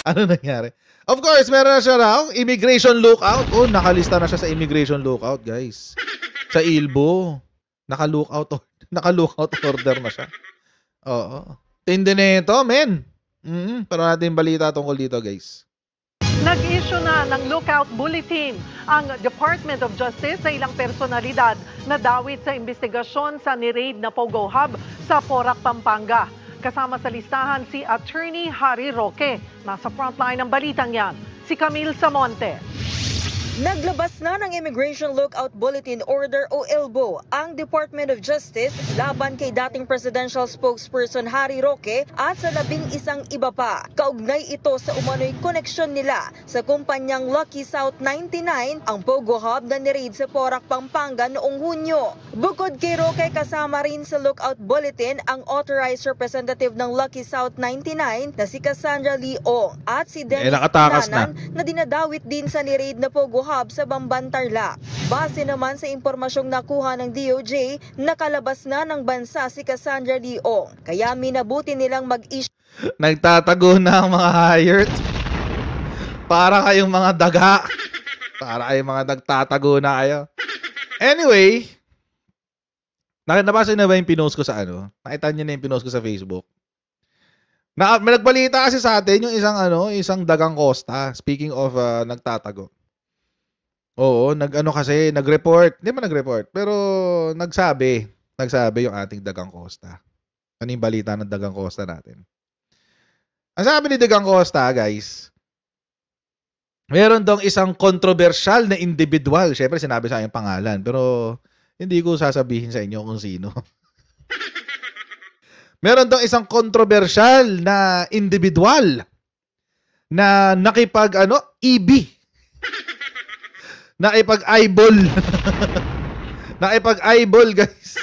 Ano nangyari? Of course, meron na siya raw, immigration lookout. Oh, nakalista na siya sa immigration lookout, guys. Sa ILBO. Naka-lookout order na siya. Oo. Tindi na ito, men. Pero natin balita tungkol dito, guys. Nag-issue na ng lookout bulletin ang Department of Justice sa ilang personalidad na dawit sa investigasyon sa ni-raid na Pogo Hub sa Porac, Pampanga. Kasama sa listahan si Attorney Harry Roque. Nasa frontline ng balitang yan, si Camille Samonte. Naglabas na ng Immigration Lookout Bulletin Order o ILBO ang Department of Justice laban kay dating Presidential Spokesperson Harry Roque at sa 11 iba pa. Kaugnay ito sa umano'y koneksyon nila sa kumpanyang Lucky South 99, ang Pogo Hub na ni-raid sa Porac, Pampanga noong Hunyo. Bukod kay Roque, kasama rin sa Lookout Bulletin ang Authorized Representative ng Lucky South 99 na si Cassandra Leong at si Dennis Nanan na dinadawit din sa ni-raid na Pogo Hub sa Bamban, Tarlac. Base naman sa impormasyong nakuha ng DOJ, nakalabas na ng bansa si Cassandra Leong. Kaya minabuti nilang mag-issue. Nagtatago na ang mga hired. Para kayong mga daga. Para kayong mga nagtatago na kayo. Anyway, nabasa na ba yung pinost ko sa ano? Nakita niyo na yung pinost ko sa Facebook? May nagbalita kasi sa atin yung isang dagang Costa. Speaking of nagtatago. Oo, nag-report. Hindi man nag-report, pero nagsabi yung ating dagang Costa. Ano yung balita ng dagang Costa natin? Ang sabi ni dagang Costa, guys, meron dong isang kontrobersyal na individual. Siyempre, sinabi sa akin pangalan, pero hindi ko sasabihin sa inyo kung sino. Meron dong isang kontrobersyal na individual na EB. Nakipag-eyeball. Nakipag-eyeball, guys.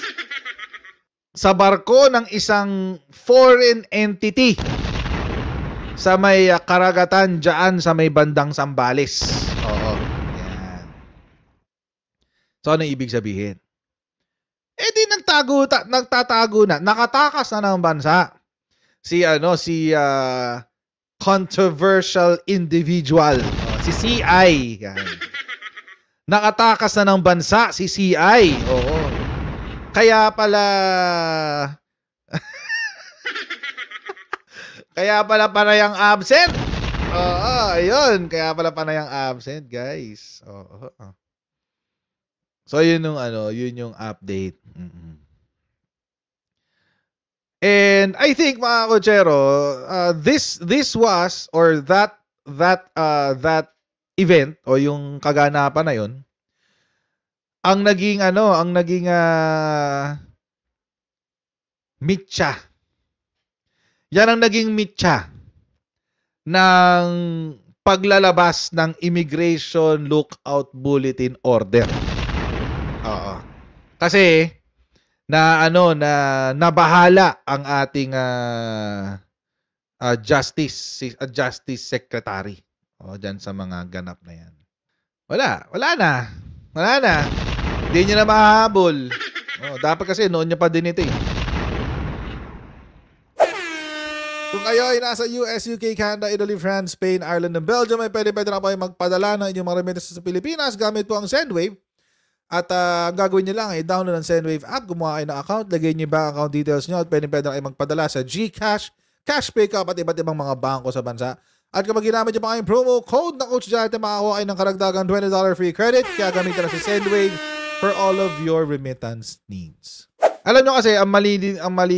Sa barko ng isang foreign entity sa may karagatan dyan sa may bandang Zambales. Oo. Yan. So, ano ibig sabihin? Di nagtatago na. Nakatakas na ng bansa. Si controversial individual. Si CI. Yan. Nakatakas na ng bansa si CI. Oo. Kaya pala panayang absent. Oo, ayun. Kaya pala panayang absent, guys. Oo. So yun yung update. And I think mga kochero, this was or that event o yung kaganapan na yun ang naging mitya. Yan ang naging mitya ng paglalabas ng Immigration Lookout Bulletin Order. Oo. Kasi nabahala ang ating Justice Secretary. Dyan sa mga ganap na yan. Wala na. Hindi nyo na mahahabol. Dapat kasi noon nyo pa din ito eh. Kung kayo ay nasa US, UK, Canada, Italy, France, Spain, Ireland, and Belgium, ay pwede na po ay magpadala ng inyong mga remittances sa Pilipinas gamit po ang Sendwave. At ang gagawin nyo lang ay download ang Sendwave app, gumawa kayo ng account, lagay nyo yung bank account details nyo at pwede na kayo magpadala sa GCash, Cash Pickup at iba't ibang mga bangko sa bansa. At kapag ginamit nyo pa kayong promo code na Coach Jate, makakuha kayo ng karagdagang $20 free credit. Kaya gamitin na si Sendwave for all of your remittance needs. Alam nyo kasi, ang mali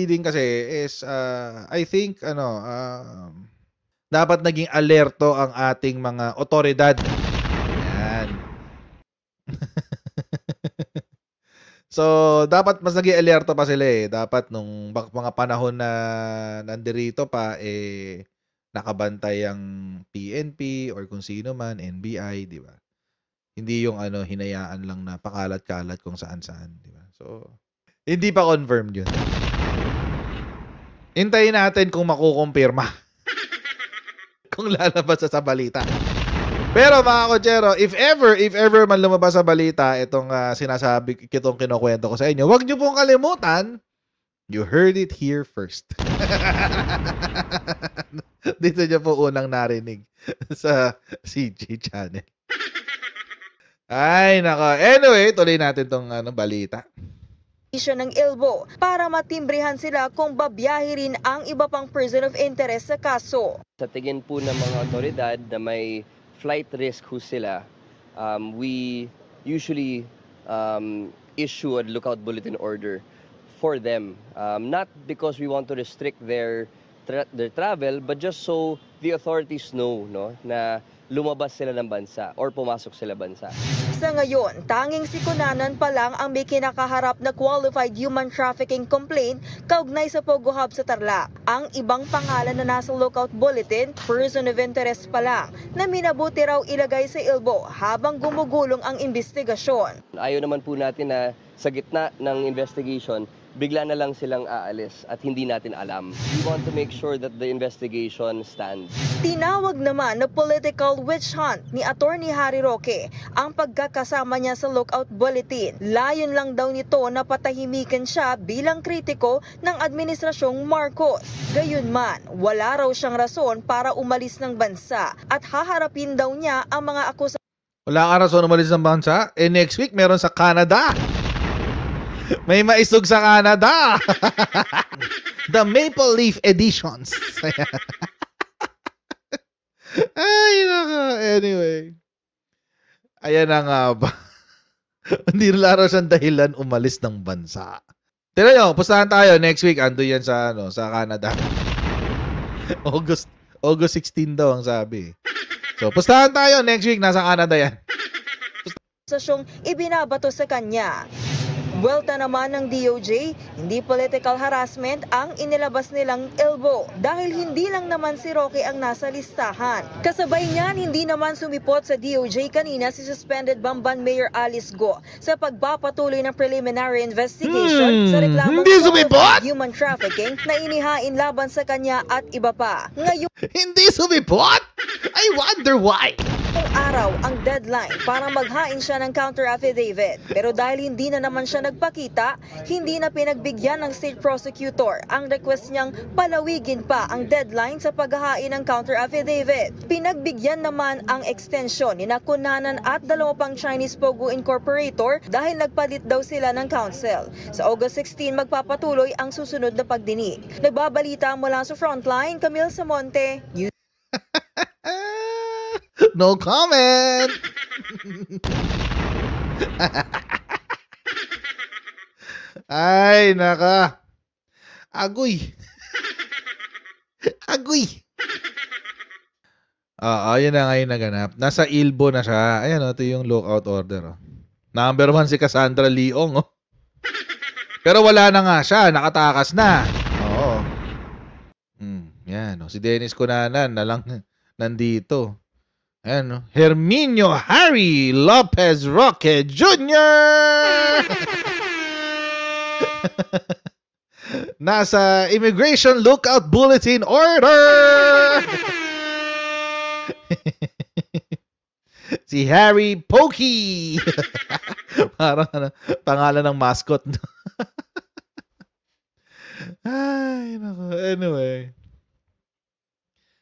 din kasi is, I think, dapat naging alerto ang ating mga otoridad. Yan. So, dapat mas naging alerto pa sila eh. Dapat nung mga panahon na nandirito pa, nakabantay ang PNP or kung sino man, NBI, di ba? Hindi yung hinayaan lang na pakalat-kalat kung saan-saan, di ba? So, hindi pa confirmed yun. Hintayin natin kung makukumpirma. Kung lalabas sa balita. Pero mga kochero, if ever man lumabas sa balita itong kinukwento ko sa inyo, huwag nyo pong kalimutan, you heard it here first. Dito niya po unang narinig sa CG channel. Ay, nako. Anyway, tuloy natin tong balita. Ng ILBO para matimbrehan sila kung babiyahe rin ang iba pang person of interest sa kaso. Sa tingin po ng mga otoridad na may flight risk ho sila, we usually issue a lookout bulletin order for them. Not because we want to restrict their travel, but just so the authorities know, no, na lumabas sila ng bansa or pumasok sila bansa. Sa ngayon, tanging si Cunanan pa lang ang may kinakaharap na qualified human trafficking complaint kaugnay sa Pogo Hub sa Tarlac. Ang ibang pangalan na nasa lookout bulletin, person of interest pa lang, na minabuti raw ilagay sa ILBO habang gumugulong ang investigasyon. Ayaw naman po natin na sa gitna ng investigation, bigla na lang silang aalis at hindi natin alam. We want to make sure that the investigation stands. Tinawag naman na political witch hunt ni Attorney Harry Roque ang pagkakasama niya sa lookout bulletin. Layon lang daw nito na patahimikan siya bilang kritiko ng Administrasyong Marcos. Gayunman, wala raw siyang rason para umalis ng bansa at haharapin daw niya ang mga akusasyon. Wala ka rason umalis ng bansa? Next week, meron sa Canada. May maisog sa Canada. The Maple Leaf Editions. Ay, naka. Anyway. Ayan na nga ba. Hindi laro siyang dahilan umalis ng bansa. Tira nyo, pustahan tayo. Next week, ando yan sa, sa Canada. August 16 daw ang sabi. So, pustahan tayo. Next week, nasa Canada yan. Ibinabato sa kanya. Buwelta naman ng DOJ, hindi political harassment ang inilabas nilang ILBO dahil hindi lang naman si Roque ang nasa listahan. Kasabay niyan, hindi naman sumipot sa DOJ kanina si suspended Bamban Mayor Alice Go sa pagpapatuloy ng preliminary investigation sa reklamong human trafficking na inihain laban sa kanya at iba pa. Ngayon, hindi sumipot? I wonder why. Araw ang deadline para maghain siya ng counter affidavit. Pero dahil hindi na naman siya nagpakita, hindi na pinagbigyan ng state prosecutor ang request niyang palawigin pa ang deadline sa paghahain ng counter affidavit. Pinagbigyan naman ang extension ni Cunanan at dalawa pang Chinese Pogo Incorporator dahil nagpalit daw sila ng counsel. Sa August 16 magpapatuloy ang susunod na pagdinig. Nagbabalita mula sa Frontline, Camille Samonte, No comment. Ay, naka. Agoy. Agoy. Ayun na ngayon naganap. Nasa ILBO na siya. Ayan, ito yung lookout order. Number 1 si Cassandra Leong. Pero wala na nga siya. Nakatakas na. Oo. Yan. Si Dennis Cunanan na lang nandito. Ayan, Herminio Harry Lopez Roque Jr. Nasa Immigration Lookout Bulletin Order. Si Harry Pokey. Parang pangalan ng mascot. Ay, nako. Anyway.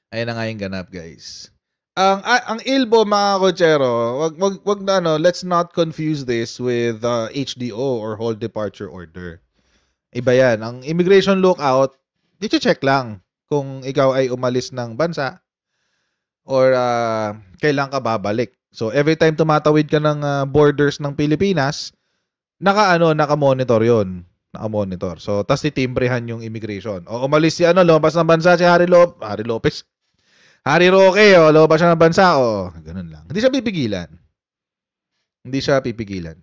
Ayun na nga yung ganap, guys. Ang ILBO, mga kotsero, wag na let's not confuse this with HDO or Hold Departure Order. Iba yan. Ang Immigration Lookout, check lang kung ikaw ay umalis ng bansa or kailan ka babalik. So every time tumatawid ka ng borders ng Pilipinas, naka-monitor 'yon. Naka-monitor. So tas titimbrehan yung immigration. O umalis si lumabas ng bansa si Harry Lopez. Harry Roque, lumabas siya ng bansa, ganun lang. Hindi siya pipigilan.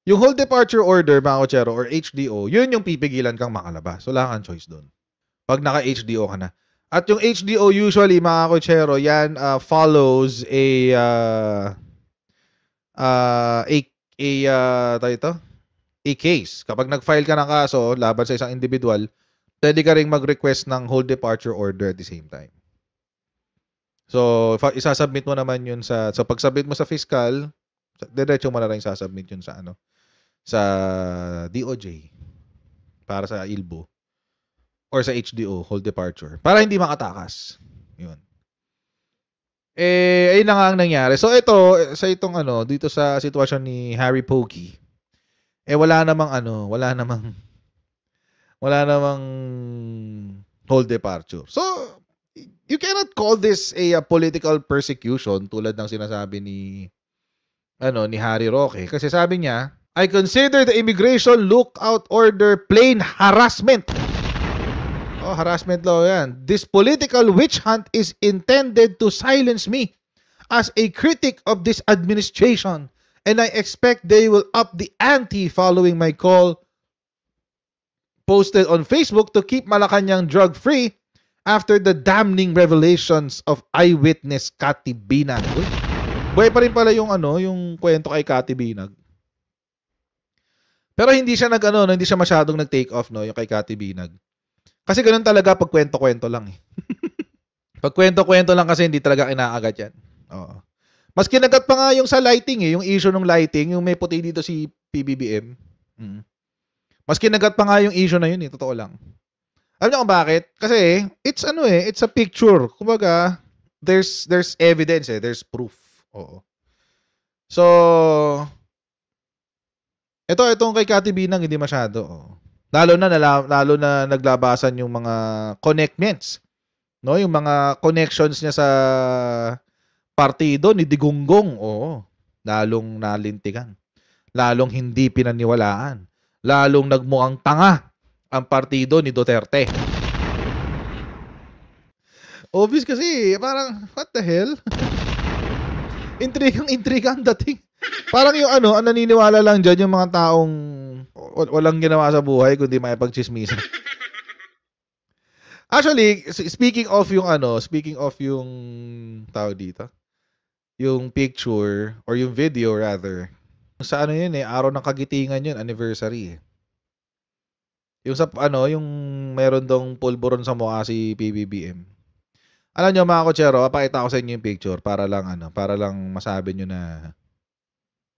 Yung Hold Departure Order, mga kotsero, or HDO, yun yung pipigilan kang makalabas. So, wala kang choice doon. Pag naka-HDO ka na. At yung HDO, usually, mga kotsero, yan follows a case. Kapag nag-file ka ng kaso laban sa isang individual, pwede ka ring mag-request ng Hold Departure Order at the same time. So, isasubmit mo naman yun sa pag-submit mo sa fiscal, diretso mo na rin isasubmit yun sa DOJ para sa ILBO. or sa HDO, hold departure, para hindi makatakas. Yun. Ayun na nga ang nangyari. So ito, sa itong dito sa sitwasyon ni Harry Pokey, wala namang hold departure. So, you cannot call this a political persecution tulad ng sinasabi ni Harry Roque. Kasi sabi niya, I consider the immigration lookout order plain harassment. Oh, harassment law yan. This political witch hunt is intended to silence me as a critic of this administration, and I expect they will up the ante following my call posted on Facebook to keep Malacanang drug-free after the damning revelations of eyewitness Cathy Binag. Uy, buhay pa rin pala yung kwento kay Cathy Binag. Pero hindi siya hindi siya masyadong nag-take off yung kay Cathy Binag. Kasi ganoon talaga pag kwento-kwento lang eh. Pag kwento-kwento lang kasi hindi talaga kinaagat yan. Oo. Mas kinagat pa nga yung sa lighting yung issue ng lighting, yung may puti dito si PBBM. Mas kinagat pa nga yung issue na yun totoo lang. Alam niyo kung bakit? Kasi it's it's a picture. Kumbaga, there's evidence there's proof. Oo. So, itong kay Cathy Binang hindi masyado. Lalo na naglabasan yung mga connectments. No, yung mga connections niya sa partido ni Digunggong. Oo. Lalong nalintigan. Lalong hindi pinaniwalaan. Lalong nagmukhang tanga ang partido ni Duterte. Obvious kasi, parang, what the hell? Intrigang dating. Parang yung ang naniniwala lang dyan yung mga taong walang ginawa sa buhay kundi makipagchismisan. Actually, speaking of yung tawag dito, yung picture or yung video rather, sa yun araw ng kagitingan yun, anniversary. Yung sa yung meron dong pulburon sa mukha si PBBM. Alam nyo mga kotsero, papakita ko sa inyo yung picture para lang masabi nyo na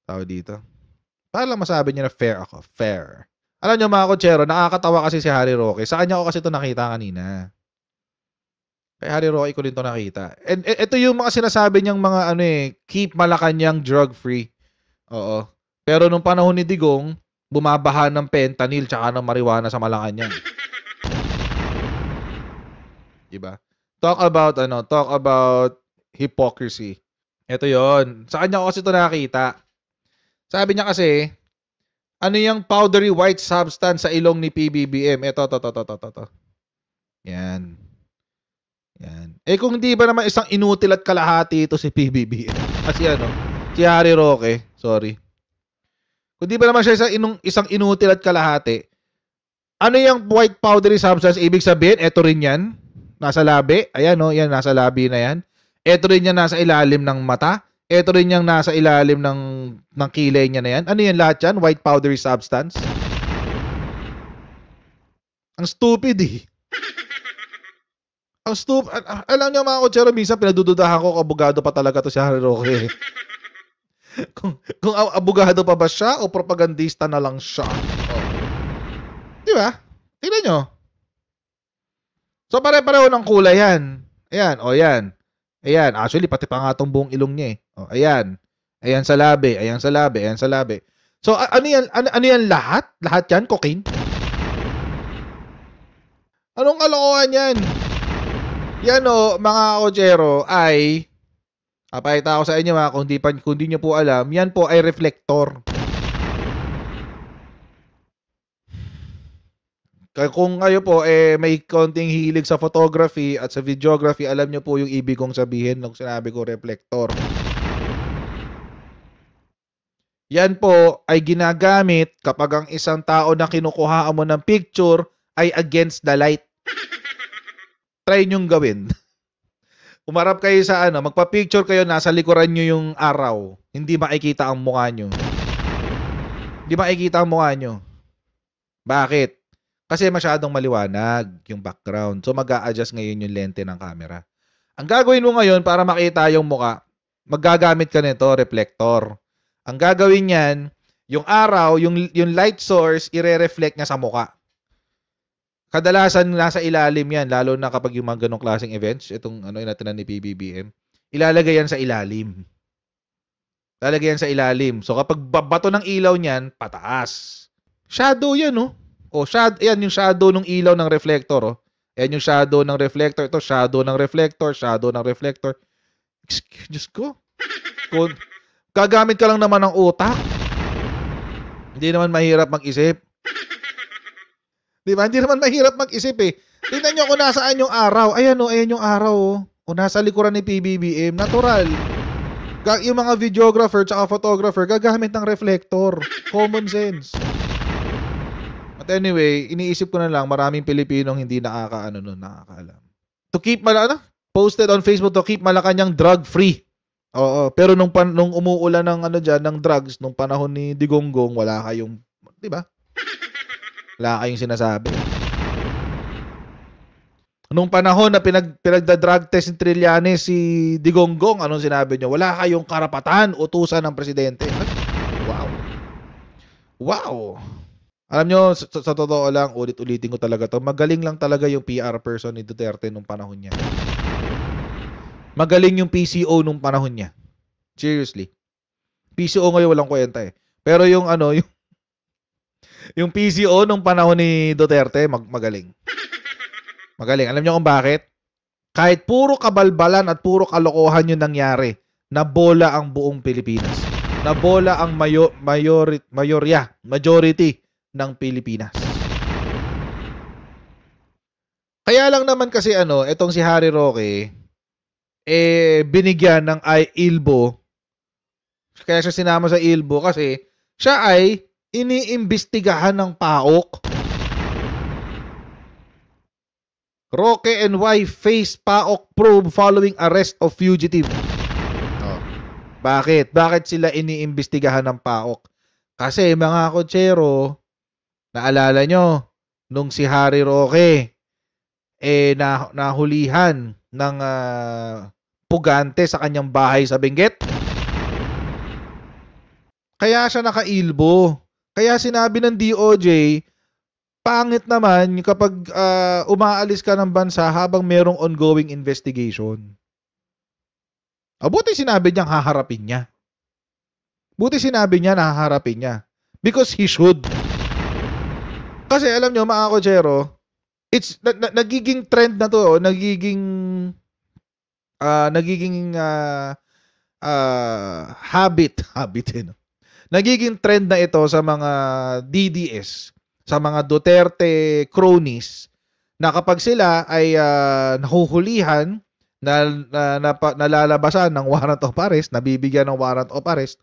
tawag dito. Para lang masabi nyo na fair ako. Fair. Alam nyo mga kotsero, nakakatawa kasi si Harry Roque. Sa kanya ko kasi ito nakita kanina. Kay Harry Roque ko rin ito nakita. And ito yung mga sinasabi niyang mga keep Malacanang drug-free. Oo. Pero nung panahon ni Digong, bumabaha ng fentanyl tsaka ng marijuana sa Malacanang. Diba? Talk about hypocrisy. Ito yon. Sa kanya ko kasi ito nakita. Sabi niya kasi, yung powdery white substance sa ilong ni PBBM? Ito. Yan. Kung hindi ba naman isang inutil at kalahati ito si PBBM? Kasi si Harry Roque, sorry. Kung di ba naman siya isang inutil at kalahati, yung white powdery substance? Ibig sabihin, ito rin yan. Nasa labi. Ayan, yan, nasa labi na yan. Ito rin yan nasa ilalim ng mata. Ito rin yung nasa ilalim ng kilay niya na yan. Ano yan lahat yan? White powdery substance? Ang stupid Ang stupid. Alam niyo mga kotsero, minsan pinadududahan ko kung abogado pa talaga to si Harry Roque. kung abogado pa ba siya o propagandista na lang siya. Di ba? Tingnan nyo. So pare-pareho ng kulay yan. Ayan, yan. Ayan, actually pati pa nga tong buong ilong niya ayan. Ayan sa labi, ayan sa labi. So ano yan lahat? Lahat yan cocaine? Anong kalokohan yan? Yan mga kotsero ay papakita ko sa inyo kung di nyo po alam, yan po ay reflector. Kung kayo po may konting hilig sa photography at sa videography, alam nyo po yung ibig kong sabihin nung sinabi ko reflector. Yan po ay ginagamit kapag ang isang tao na kinukuhaan mo ng picture ay against the light. Try nyong gawin. Umarap kayo sa magpa-picture kayo, nasa likuran nyo yung araw. Hindi makikita ang mukha nyo. Bakit? Kasi masyadong maliwanag yung background. So mag-a-adjust ngayon yung lente ng camera. Ang gagawin mo ngayon para makita yung mukha, maggagamit ka nito, reflector. Ang gagawin niyan, yung araw, yung light source, ire-reflect niya sa mukha. Kadalasan nasa ilalim yan, lalo na kapag yung mga ganong klaseng events, itong ano natin ni PBBM, ilalagay yan sa ilalim. Lalagay yan sa ilalim. So kapag bato ng ilaw niyan, pataas. Shadow yan, no? O, yan yung shadow ng ilaw ng reflector, oh. Yan yung shadow ng reflector. Ito, shadow ng reflector, shadow ng reflector. Diyos ko. Kung gagamit ka lang naman ng utak, hindi naman mahirap mag-isip. Di ba? Hindi naman mahirap mag-isip eh. Tingnan nyo kung nasaan yung araw. Ayan o, ayan yung araw o. O nasa likuran ni PBBM. Natural. Yung mga videographer tsaka photographer gagamit ng reflector. Common sense. But anyway, iniisip ko na lang maraming Pilipinong hindi nakakaalam. To keep posted on Facebook to keep Malacanang drug-free. Oo, pero nung umuulan ng ng drugs nung panahon ni Digonggong, wala kayong, 'di ba? Wala kayong sinasabi. Nung panahon na pinagda-drug test ni Trillanes si Digonggong, anong sinabi niyo? Wala kayong karapatan utusan ng presidente. Wow. Wow. Alam niyo, sa totoo lang, ulit-ulitin ko talaga to. Magaling lang talaga yung PR person ni Duterte nung panahon niya. Magaling yung PCO nung panahon niya. Seriously. PCO ngayon walang kwenta eh. Pero yung yung PCO nung panahon ni Duterte, magaling. Magaling. Alam niyo kung bakit? Kahit puro kabalbalan at puro kalokohan yung nangyari, nabola ang buong Pilipinas. Nabola ang majority ng Pilipinas. Kaya lang naman kasi etong si Harry Roque, binigyan ng ILBO. Kaya siya sinama sa ILBO kasi siya ay iniimbestigahan ng PAOK. Roque and wife face PAOK probe following arrest of fugitive. Oh. Bakit? Bakit sila iniimbestigahan ng PAOK? Kasi mga kotsero, naalala nyo, nung si Harry Roque nahulihan ng pugante sa kanyang bahay sa Benguet. Kaya siya nakailbo. Kaya sinabi ng DOJ, pangit naman kapag umaalis ka ng bansa habang merong ongoing investigation. Buti sinabi niyang haharapin niya. Buti sinabi niya na haharapin niya. Because he should. Kasi alam niyo mga kotsero, it's nagiging trend na to, nagiging habit no? Nagiging trend na ito sa mga DDS, sa mga Duterte cronies, na kapag sila ay nahuhulihan, nalalabasan ng warrant of arrest, nabibigyan ng warrant of arrest,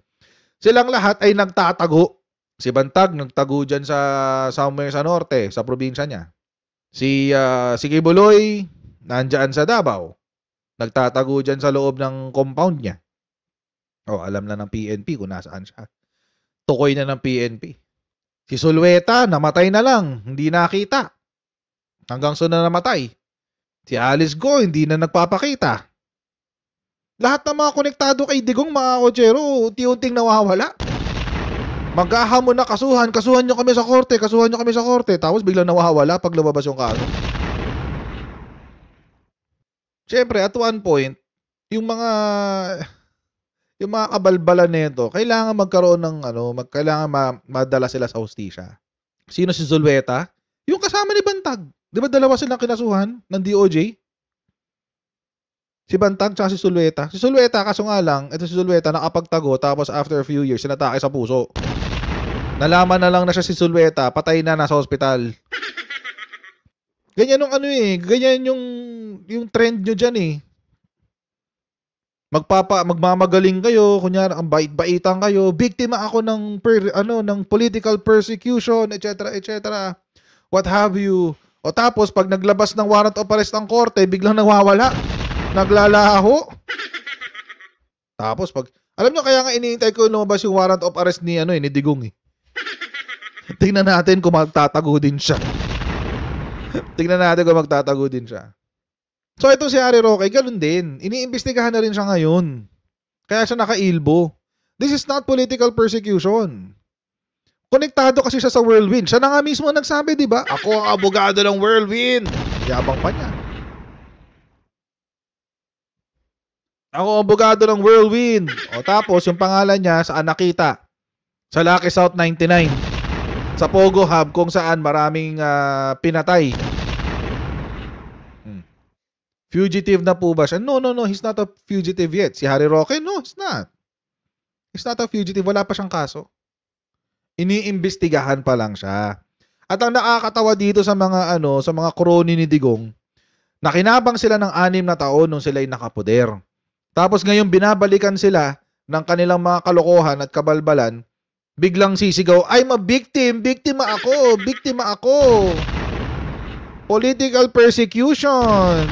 silang lahat ay nagtatago. Si Bantag nagtago dyan somewhere sa norte, sa probinsya niya. Si Kibuloy nandyan sa Davao, nagtatago dyan sa loob ng compound niya. Alam na ng PNP kung nasaan siya. Tukoy na ng PNP. Si Sulweta, namatay na lang, hindi nakita. Hanggang so na namatay. Si Alice Go, hindi na nagpapakita. Lahat ng mga konektado kay Digong, mga kotsero, unti-unting nawawala. Maghahamon na kasuhan nyo kami sa korte, tapos biglang nawawala pag lumabas yung kaso. Siyempre, at one point, yung mga kabalbalan nito, kailangan magkaroon ng kailangan madala sila sa hustisya. Sino si Zulweta? Yung kasama ni Bantag. 'Di ba dalawa silang kinasuhan ng DOJ? Si Bantag at si Zulweta. Si Zulweta, kaso nga lang, ito si Zulweta nakapagtago tapos after a few years sinatake sa puso. Nalaman na lang na siya si Zulweta, patay na, nasa hospital. Ganyan ganyan yung trend nyo dyan eh. Magmamagaling kayo, kunyari ang bait-baitan kayo, biktima ako ng political persecution, etc. What have you? O tapos pag naglabas ng warrant of arrest ang korte, biglang nawawala. Naglalaho. Tapos alam nyo, kaya nga iniintay ko lumabas yung warrant of arrest ni Digong eh. Tingnan natin kung magtatago din siya. So ito si Harry Roque, ganun din. Iniimbestigahan na rin siya ngayon. Kaya siya nakailbo. This is not political persecution. Konektado kasi siya sa Whirlwind. Siya na nga mismo nagsabi, di ba? Ako ang abogado ng Whirlwind. Yabang pa niya. Ako ang abogado ng Whirlwind. O tapos, yung pangalan niya, saan nakita? Sa Lucky South 99. Sa Pogo Hub, kung saan maraming pinatay. Fugitive na po ba siya? No. He's not a fugitive yet. Si Harry Roque, no, he's not. He's not a fugitive. Wala pa siyang kaso. Iniimbestigahan pa lang siya. At ang nakakatawa dito sa mga sa mga kroni ni Digong, nakinabang sila ng 6 na taon nung sila'y nakapoder. Tapos ngayon binabalikan sila ng kanilang mga kalokohan at kabalbalan, biglang sisigaw, I'm a victim, biktima ako. Political persecution.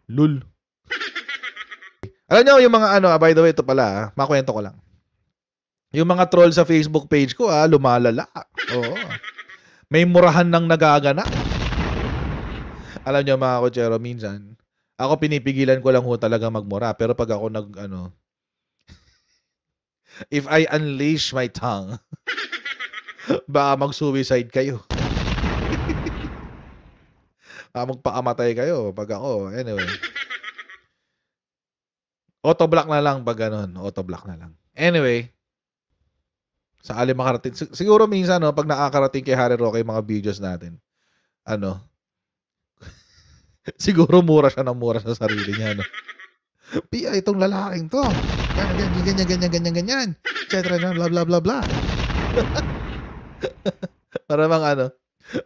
Lul. Alam niyo yung mga by the way, ito pala, makwento ko lang. Yung mga troll sa Facebook page ko, lumalala. Oo. May murahan ng nagaganap. Alam niyo mga kotsero, minsan, ako pinipigilan ko lang ho talaga magmura. Pero pag ako if I unleash my tongue, baka mag-suicide kayo. Magpakamatay kayo pag ako. Anyway. Auto-block na lang pag ganun. Auto-block na lang. Anyway. Sakali makarating. Siguro minsan, pag nakakarating kay Harry Roque yung mga videos natin, siguro mura sa sarili niya, Pia, itong lalaking to. Ganyan. Etc. Blah, blah, blah, blah.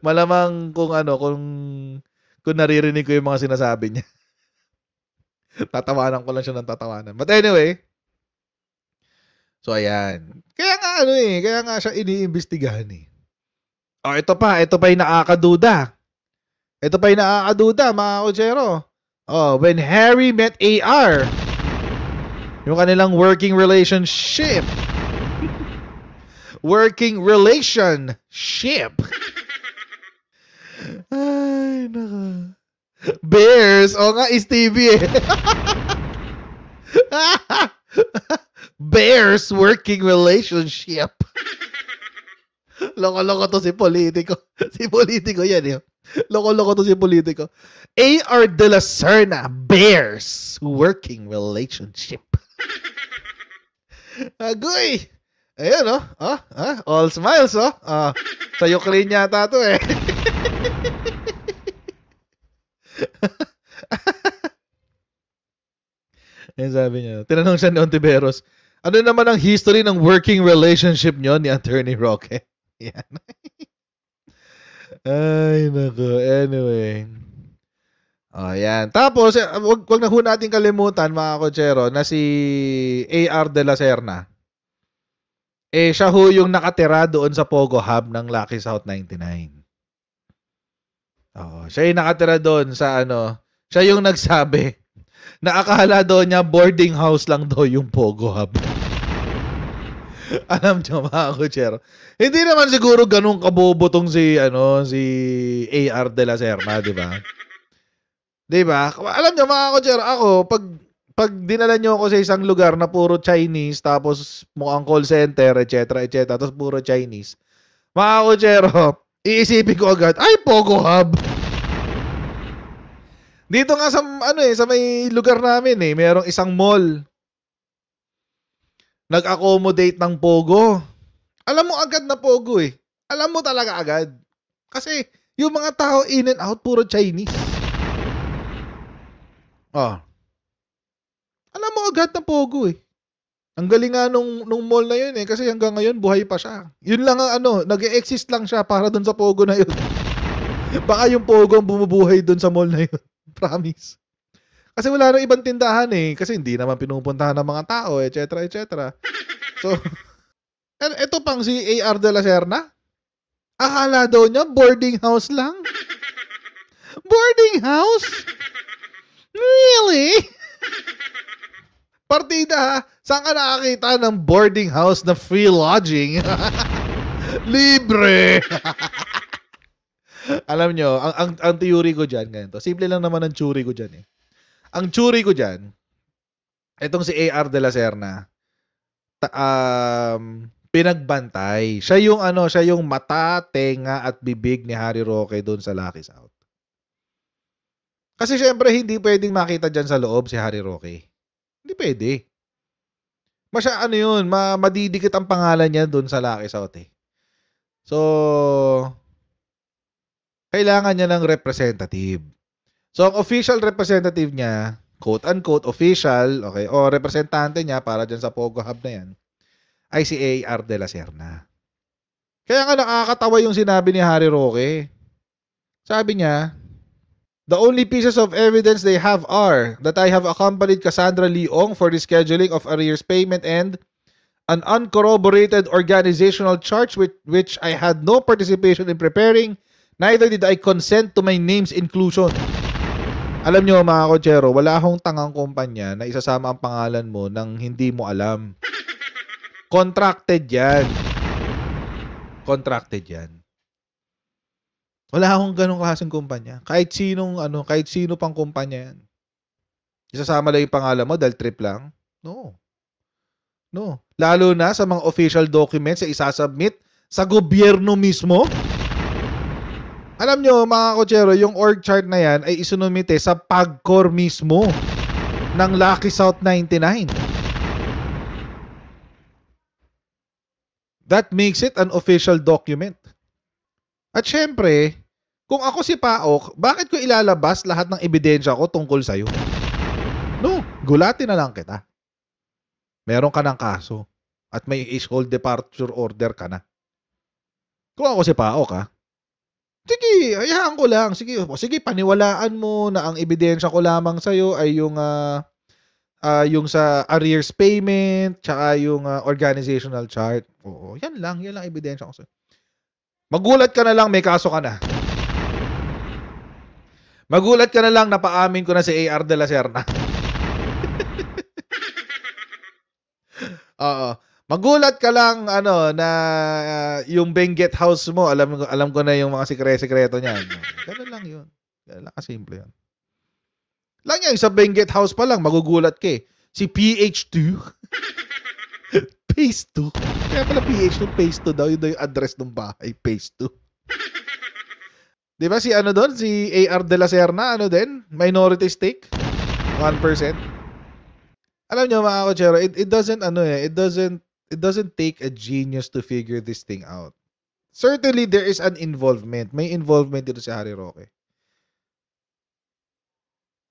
Malamang kung naririnig ko yung mga sinasabi niya. Tatawanan ko lang siya ng tatawanan. But anyway, so ayan. Kaya nga siya iniimbestigahan eh. Ito pa yung nakakaduda. Mga kotsero. When Harry met AR, yung kanilang working relationship. Ay, naka. Bears. Nga, Stevie eh. Bears working relationship. Loko-loko to si politiko. Si politiko yan eh. Loko-loko to si politiko. AR de la Serna, Bears working relationship. Agoy. Ayun all smiles sa Ukraine yata to eh. Yan sabi niya. Tinanong siya ni Ontiveros, ano naman ang history ng working relationship niyo ni Attorney Roque? Yan. Ay, nako. Anyway. Yan. Tapos, wag na ho natin kalimutan, mga kotsero, na si AR de la Serna. Siya ho yung nakatira doon sa Pogo Hub ng Lucky South 99. Siya yung nakatira doon sa siya yung nagsabi na akala doon niya boarding house lang daw yung Pogo Hub. Alam niyo mga kotsero, hindi naman siguro ganun kabobo tong si AR de la Serna, di ba? Di ba? Alam niyo mga kotsero, ako pag dinala niyo ako sa isang lugar na puro Chinese, tapos mukhang call center, etc., tapos puro Chinese, mga kotsero, iisipin ko agad, ay, Pogo Hub. Dito nga sa sa may lugar namin merong isang mall. Nag-accommodate ng Pogo. Alam mo agad na Pogo eh. Alam mo talaga agad. Kasi yung mga tao in and out puro Chinese. Alam mo agad na Pogo eh. Ang galing nga nung mall na yun kasi hanggang ngayon buhay pa siya. Yun lang ang nag-e-exist lang siya para dun sa Pogo na yun. Baka yung Pogo ang bumubuhay dun sa mall na yun. Promise. Kasi wala nang ibang tindahan kasi hindi naman pinupuntahan ng mga tao, etc. So, ito pang si AR de la Serna, akala daw niya boarding house lang. Boarding house? Really? Partida, saan ka nakakita ng boarding house na free lodging? Libre! Alam nyo, ang theory ko dyan, ganito. Simple lang naman ang theory ko dyan Ang theory ko dyan, itong si AR de la Serna, pinagbantay. Siya yung ano, siya yung mata, tenga at bibig ni Harry Roque doon sa Lucky South. Kasi syempre hindi pwedeng makita diyan sa loob si Harry Roque. Hindi pwede. Ano yun, madidikit ang pangalan niya doon sa Lucky South eh. So, kailangan niya ng representative. So, ang official representative niya, quote-unquote official, okay, o representante niya para dyan sa Pogo Hub na yan, ay si A.R. de la Serna. Kaya nga nakakatawa yung sinabi ni Harry Roque. Sabi niya, the only pieces of evidence they have are that I have accompanied Cassandra Leong for the scheduling of arrears payment and an uncorroborated organizational chart which I had no participation in preparing, neither did I consent to my name's inclusion. Alam nyo mga kotsero, wala akong tangang kumpanya na isasama ang pangalan mo nang hindi mo alam. Contracted yan. Contracted yan. Wala akong ganong klaseng kumpanya. Kahit sino pang kumpanya yan. Isasama lang yung pangalan mo dahil trip lang? No. No. Lalo na sa mga official documents na isasubmit sa gobyerno mismo. Alam nyo mga kotsero, yung org chart na yan ay isunumite sa PAGCOR mismo ng Lucky South 99. That makes it an official document. At syempre, kung ako si Paok, bakit ko ilalabas lahat ng ebidensya ko tungkol sa'yo? No, gulatin na lang kita. Meron ka ng kaso at may hold departure order ka na. Kung ako si Paok sige, hayaan ko lang. Sige, paniwalaan mo na ang ebidensya ko lamang sa'yo ay yung sa arrears payment, tsaka yung organizational chart. Oo, yan lang ebidensya ko sa'yo. Magulat ka na lang, may kaso ka na. Magulat ka na lang, napaamin ko na si A.R. de la Serna. Oo. Magulat ka lang na yung Benguet House mo, alam ko na yung mga sikreto niyan. Ganun lang 'yun. Ganun lang kasimple 'yun. Lang yan, sa Benguet House pa lang magugulat ka eh. Si PH2 Phase 2. Kaya pala PH2 Phase 2 daw, yun daw yung address ng bahay, Phase 2. 'Di ba si doon, si A.R. de la Serna, din, minority stake, 1%. Alam niyo mga kotsero, it doesn't take a genius to figure this thing out. Certainly there is an involvement. May involvement dito si Harry Roque.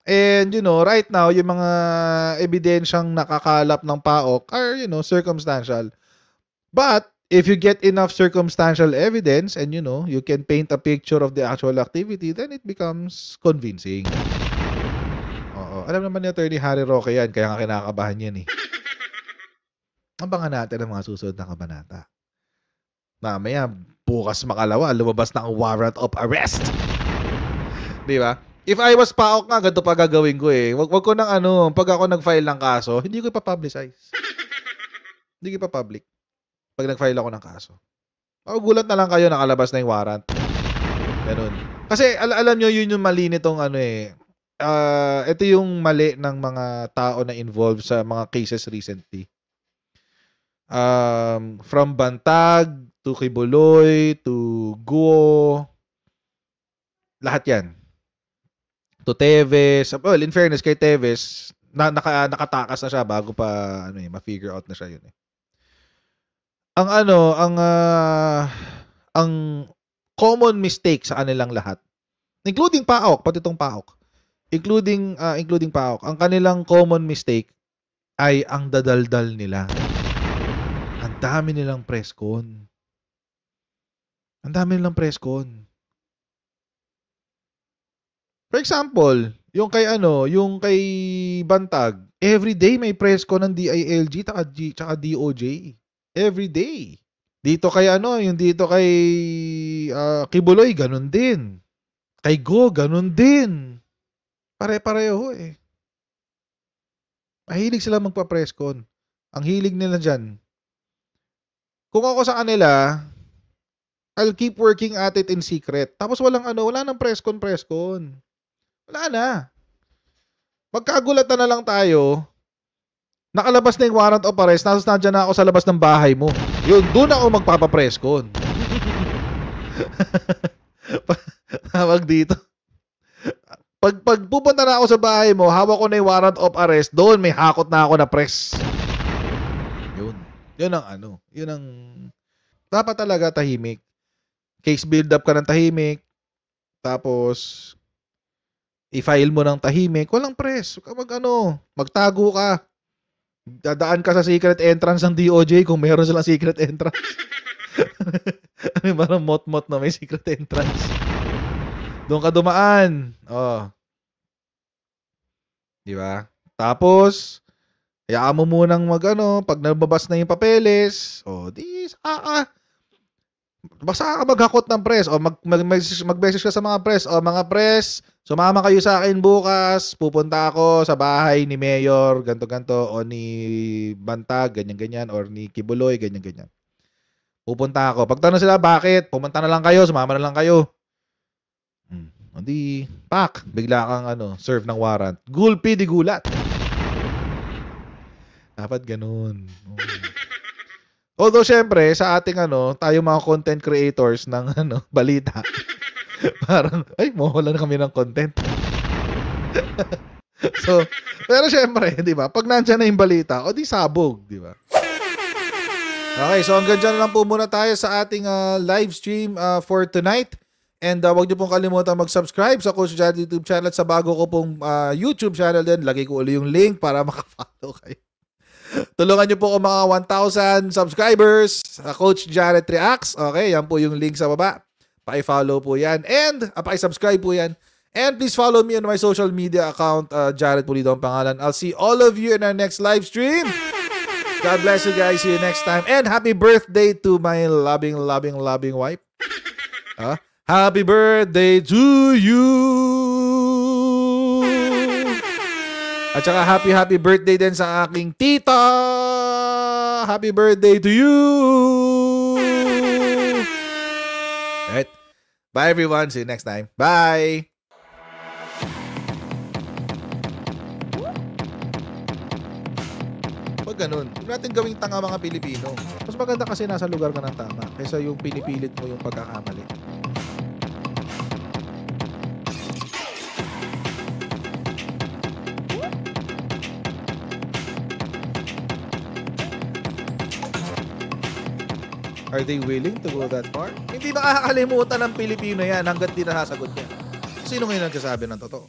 And right now, yung mga ebidensyang nakakalap ng PAOK are, circumstantial. But if you get enough circumstantial evidence and you can paint a picture of the actual activity, then it becomes convincing. Oo, alam naman ni Attorney Harry Roque yan, kaya nga kinakabahan yan eh. Abangan natin ang mga susunod na kabanata. Mamaya, bukas makalawa, lumabas na ang warrant of arrest. Di ba? If I was PAOK nga, ganito pa gagawin ko eh. Wag ko nang pag ako nag-file ng kaso, hindi ko ipapublicize. Hindi ko ipapublic. Pag nag-file ako ng kaso. Magugulat na lang kayo, nakalabas na yung warrant. Ganun. Kasi alam nyo, yun yung mali nitong ito yung mali ng mga tao na involved sa mga cases recently. From Bantag to Kibuloy to Guo, lahat yan. To Teves, well, in fairness kay Teves, nakatakas na siya bago pa ma-figure out na siya yun eh. Ang common mistake sa kanilang lahat, including PAOK, pati itong PAOK, including PAOK, ang kanilang common mistake ay ang dadaldal nila. Ang dami nilang press con. For example, yung kay Bantag, everyday may press con ng DILG tsaka DOJ. Everyday. Dito kay dito kay Kibuloy, ganun din. Kay Go, ganun din. Pare-pareho eh. Mahilig sila magpa-press con. Ang hilig nila dyan. Kung ako sa kanila, I'll keep working at it in secret. Tapos wala nang press con. Wala na. Magkagulatan na lang tayo. Nakalabas na yung warrant of arrest, nandiyan na ako sa labas ng bahay mo. Yun, doon ako magpapapress con. Tawag dito. Pag pupunta na ako sa bahay mo, hawak ko na yung warrant of arrest, doon may hakot na ako na press. Yun ang ano. Yun ang dapat talaga tahimik. Case build up ka ng tahimik. Tapos i-file mo ng tahimik. Walang press. Magtago ka. Dadaan ka sa secret entrance ng DOJ kung meron silang secret entrance. Parang mot-mot na may secret entrance. Doon ka dumaan. Oh. Di ba? Tapos, hayaan mo munang pag nababas na yung papeles, basta ka maghakot ng press, o mag-message ka sa mga press, o mga press, sumama kayo sa akin bukas, pupunta ako sa bahay ni Mayor, ganto-ganto, o ni Bantag, ganyan-ganyan, or ni Kibuloy, ganyan-ganyan. Pupunta ako. Pagtanong sila, bakit? Pumunta na lang kayo, sumama na lang kayo. Hindi, bigla kang serve ng warrant. Gulpi di gulat. Dapat ganun. Although syempre sa ating tayo mga content creators ng balita. Parang mawala na kami ng content. So, pero syempre, 'di ba? Pag nandiyan na yung balita, di sabog, 'di ba? Okay, so hanggang dyan lang po muna tayo sa ating live stream for tonight. And wag niyo pong kalimutan mag-subscribe sa Coach Jared YouTube channel at sa bago ko pong YouTube channel din. Lagay ko uli yung link para makafollow kayo. Tulungan niyo po ako mga 1,000 subscribers sa Coach Jared Reacts. Okay, yan po yung link sa baba. Paki-follow po yan. And paki-subscribe po yan. And please follow me on my social media account. Jared Pulido ang pangalan. I'll see all of you in our next live stream. God bless you guys. See you next time. And happy birthday to my loving wife. Happy birthday to you! At saka happy birthday din sa aking tita! Happy birthday to you! Alright. Bye everyone. See you next time. Bye! Pag ganun, huwag natin gawing tanga mga Pilipino. Mas maganda kasi nasa lugar ka ng tama kaysa yung pinipilit mo yung pagkakamali. Are they willing to go that far? Hindi makakalimutan ng Pilipino yan hanggat di nasasagot niya. Sino ngayon nagsasabi ng totoo?